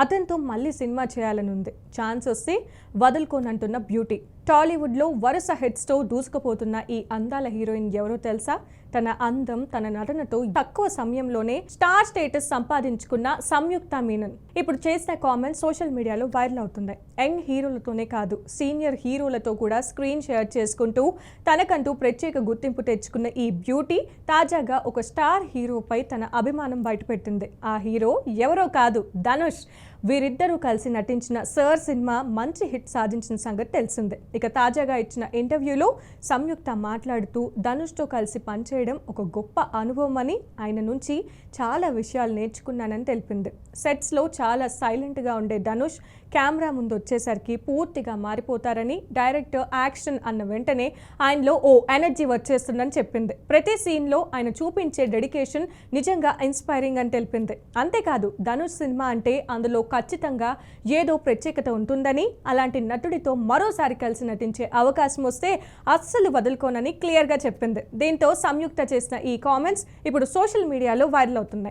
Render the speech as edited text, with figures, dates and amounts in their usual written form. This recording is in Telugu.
అతనితో మళ్ళీ సినిమా చేయాలని ఉంది. ఛాన్స్ వస్తే వదులుకోనంటున్న బ్యూటీ. టాలీవుడ్లో వరుస హిట్స్తో దూసుకుపోతున్న ఈ అందాల హీరోయిన్ ఎవరో తెలుసా? తన అందం, తన నటనతో తక్కువ సమయంలోనే స్టార్ స్టేటస్ సంపాదించుకున్న సంయుక్త మీనన్ ఇప్పుడు చేసిన కామెంట్స్ సోషల్ మీడియాలో వైరల్ అవుతున్నాయి. యంగ్ హీరోలతోనే కాదు, సీనియర్ హీరోలతో కూడా స్క్రీన్ షేర్ చేసుకుంటూ తనకంటూ ప్రత్యేక గుర్తింపు తెచ్చుకున్న ఈ బ్యూటీ తాజాగా ఒక స్టార్ హీరోపై తన అభిమానం బయటపెట్టింది. ఆ హీరో ఎవరో కాదు, ధనుష్. వీరిద్దరూ కలిసి నటించిన సర్ సినిమా మంచి హిట్ సాధించిన సంగతి తెలిసిందే. ఇక తాజాగా ఇచ్చిన ఇంటర్వ్యూలో సంయుక్త మాట్లాడుతూ ధనుష్తో కలిసి పనిచేయడం ఒక గొప్ప అనుభవం అని, ఆయన నుంచి చాలా విషయాలు నేర్చుకున్నానని తెలిపింది. సెట్స్లో చాలా సైలెంట్గా ఉండే ధనుష్ కెమెరా ముందు వచ్చేసరికి పూర్తిగా మారిపోతారని, డైరెక్టర్ యాక్షన్ అన్న వెంటనే ఆయనలో ఓ ఎనర్జీ వచ్చేస్తుందని చెప్పింది. ప్రతి సీన్లో ఆయన చూపించే డెడికేషన్ నిజంగా ఇన్స్పైరింగ్ అని తెలిపింది. అంతేకాదు, ధనుష్ సినిమా అంటే అందులో ఖచ్చితంగా ఏదో ప్రత్యేకత ఉంటుందని, అలాంటి నటుడితో మరోసారి కలిసి నటించే అవకాశం వస్తే అస్సలు వదులుకోనని క్లియర్గా చెప్పింది. దీంతో సంయుక్త చేసిన ఈ కామెంట్స్ ఇప్పుడు సోషల్ మీడియాలో వైరల్ అవుతున్నాయి.